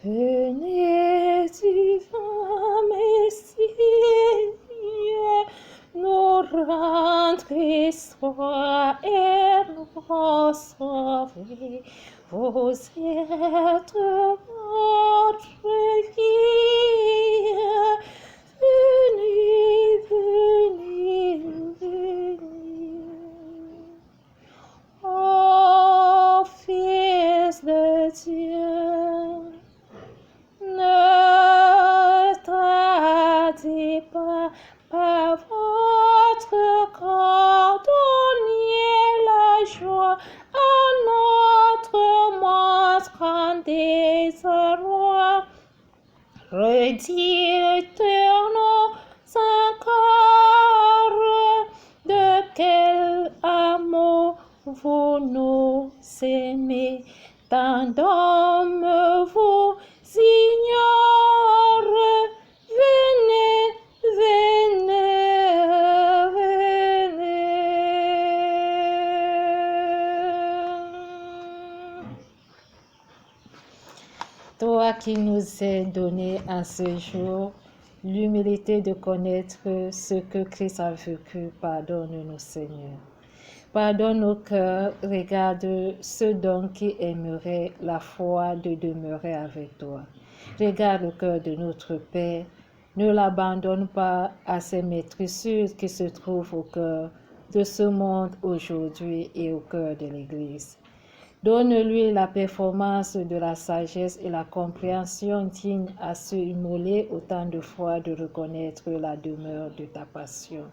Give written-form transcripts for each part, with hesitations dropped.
Venez, divin Messie, nous rendre soit et nous sauver. Vous êtes notre vie. Venez, venez, venez. Ô Fils de Dieu, ne tardez pas par votre corps, donnez la joie à notre montre désarroi. Redites-nous encore de quel amour vous nous aimez, tant d'hommes vous ignorent. Venez, venez, venez. Toi qui nous es donné en ce jour l'humilité de connaître ce que Christ a vécu, pardonne-nous, Seigneur. Pardonne nos cœurs, regarde ceux donc qui aimeraient la foi de demeurer avec toi. Regarde le cœur de notre Père. Ne l'abandonne pas à ces maîtresses qui se trouvent au cœur de ce monde aujourd'hui et au cœur de l'Église. Donne-lui la performance de la sagesse et la compréhension digne à se immoler autant de fois de reconnaître la demeure de ta passion.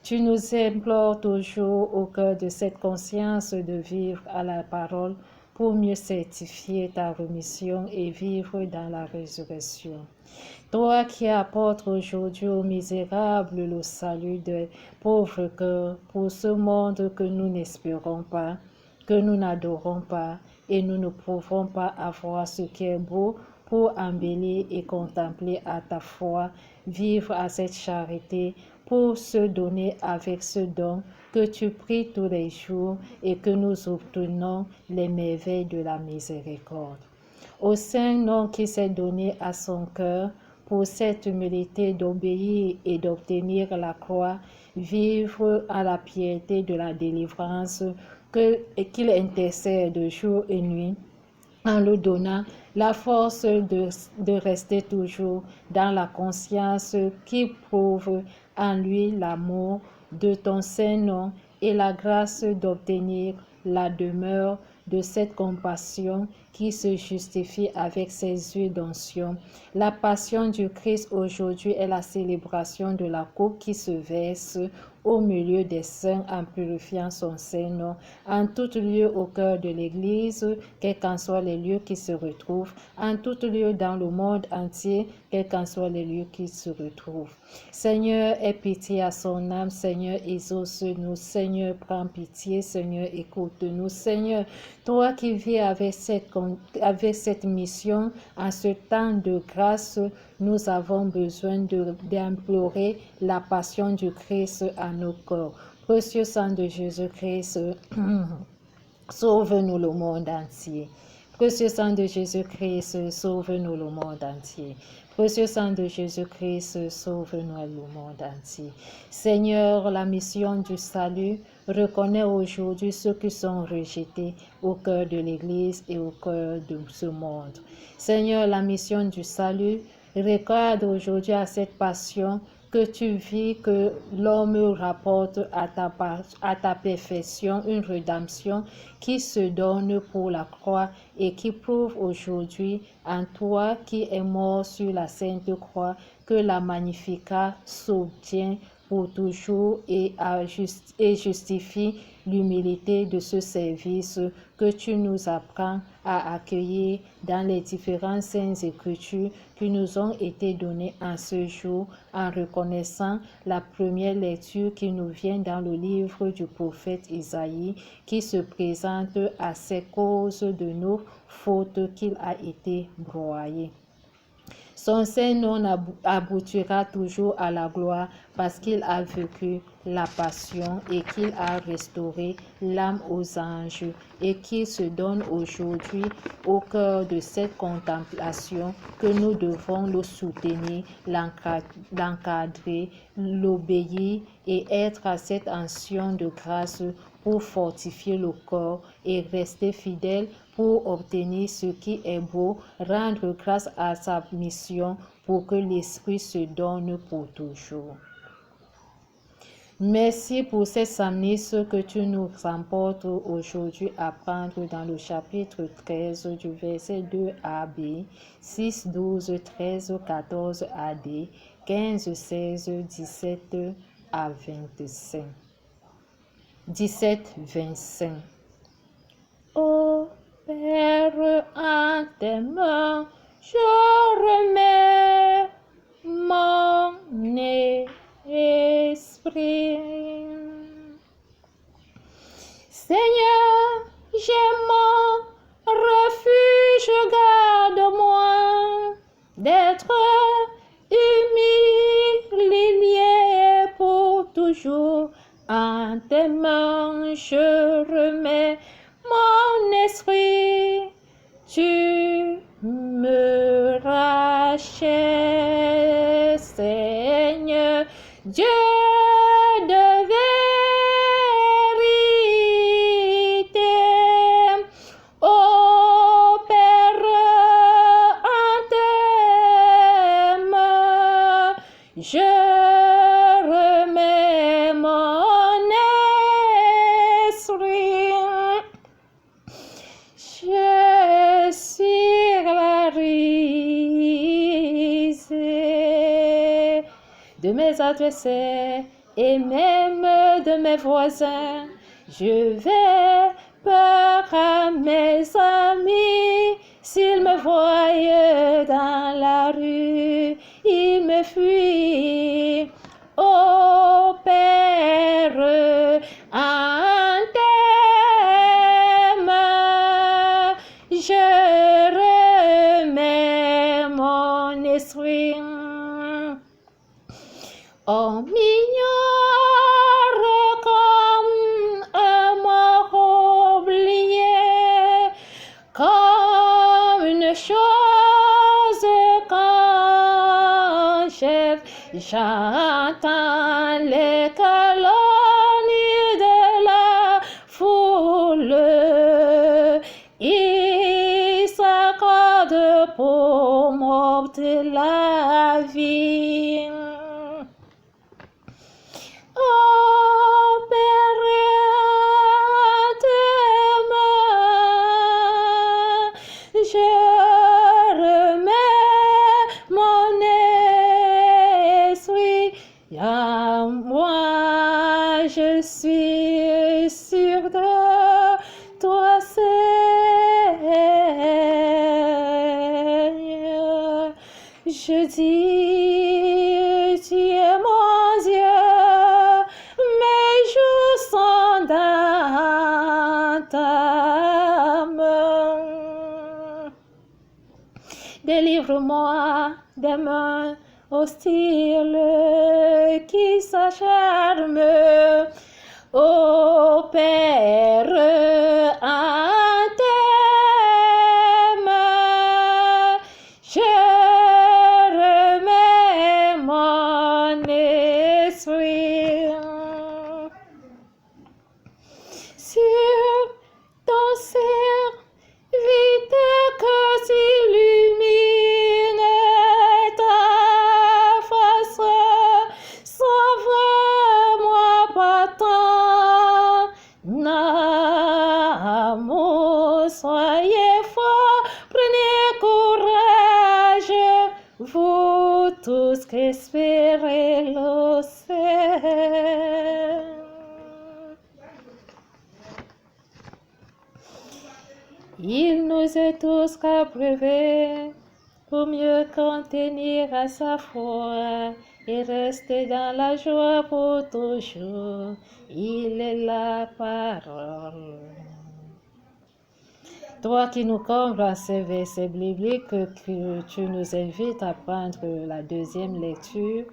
Tu nous implores toujours au cœur de cette conscience de vivre à la parole pour mieux certifier ta remission et vivre dans la résurrection. Toi qui apportes aujourd'hui aux misérables le salut des pauvres cœurs pour ce monde que nous n'espérons pas, que nous n'adorons pas et nous ne pouvons pas avoir ce qui est beau pour embellir et contempler à ta foi, vivre à cette charité, pour se donner avec ce don que tu pries tous les jours et que nous obtenons les merveilles de la miséricorde. Au Saint-Nom qui s'est donné à son cœur pour cette humilité d'obéir et d'obtenir la croix, vivre à la piété de la délivrance qu'il intercède jour et nuit, en lui donnant la force de rester toujours dans la conscience qui prouve en lui l'amour de ton Saint-Nom et la grâce d'obtenir la demeure de cette compassion qui se justifie avec ses yeux d'onction. La passion du Christ aujourd'hui est la célébration de la coupe qui se verse au milieu des saints en purifiant son Saint-Nom, en tout lieu au cœur de l'Église, quels qu'en soient les lieux qui se retrouvent, en tout lieu dans le monde entier, quels qu'en soient les lieux qui se retrouvent. Seigneur, aie pitié à son âme, Seigneur, exauce-nous, Seigneur, prends pitié, Seigneur, écoute-nous, Seigneur, toi qui vis avec cette mission, en ce temps de grâce, nous avons besoin d'implorer la passion du Christ à nos corps. Précieux sang de Jésus-Christ, sauve-nous le monde entier. Précieux sang de Jésus-Christ, sauve-nous le monde entier. Précieux sang de Jésus-Christ, sauve-nous le monde entier. Seigneur, la mission du salut reconnaît aujourd'hui ceux qui sont rejetés au cœur de l'Église et au cœur de ce monde. Seigneur, la mission du salut regarde aujourd'hui à cette passion que tu vis, que l'homme rapporte à ta perfection une rédemption qui se donne pour la croix et qui prouve aujourd'hui en toi qui est mort sur la sainte croix que la Magnificat s'obtient pour toujours et justifie l'humilité de ce service que tu nous apprends à accueillir dans les différentes saintes écritures qui nous ont été données en ce jour en reconnaissant la première lecture qui nous vient dans le livre du prophète Isaïe qui se présente à ces causes de nos fautes qu'il a été broyé. Son Saint-Nom aboutira toujours à la gloire parce qu'il a vécu la passion et qu'il a restauré l'âme aux anges et qu'il se donne aujourd'hui au cœur de cette contemplation que nous devons le soutenir, l'encadrer, l'obéir et être à cette action de grâce pour fortifier le corps et rester fidèle pour obtenir ce qui est beau, rendre grâce à sa mission pour que l'Esprit se donne pour toujours. Merci pour ces samedis que tu nous emportes aujourd'hui à prendre dans le chapitre 13 du verset 2 à B, 6, 12, 13, 14 à D, 15, 16, 17 à 25. 17, 25. Ô Père, en tes mains, je remets mon esprit. Seigneur, j'ai mon refuge, garde-moi d'être humilié pour toujours. En tes mains, je remets mon esprit, tu me rachètes, Seigneur, Dieu de vérité. Ô Père, en tes mains, je remets mon esprit. Je suis la risée de mes adversaires et même de mes voisins. Je vais peur à mes amis, s'ils me voient dans la rue, ils me fuient. Ô Père, en tes mains, je remets mon esprit. On m'ignore comme un mort oublié, comme une chose quand j'entends les calomnies de la foule. Ils s'accordent pour m'ôter la vie. Oh Père, en tes mains, je remets mon esprit. À moi, je suis sûr de toi, Seigneur. Je dis, tu es mon Dieu. Mes jours sont dans ta main. Délivre-moi des mains hostiles qui s'acharnent. Ô Père, en tes mains, je remets mon esprit. Sur ton serviteur que s'illumine ta face, sauve-moi par ton amour. Soyez forts, prenez courage, vous tous qui espérez le Seigneur. Il nous est tous qu'approuvé pour mieux contenir à sa foi et rester dans la joie pour toujours. Il est la parole. Toi qui nous combles à ces versets bibliques, que tu nous invites à prendre la deuxième lecture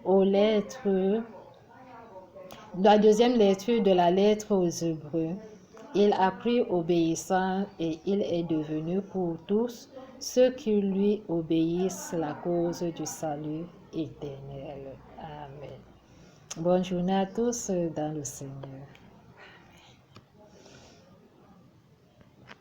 aux lettres La deuxième lecture de la lettre aux Hébreux. Il a pris obéissant et il est devenu pour tous ceux qui lui obéissent la cause du salut éternel. Amen. Bonne journée à tous dans le Seigneur.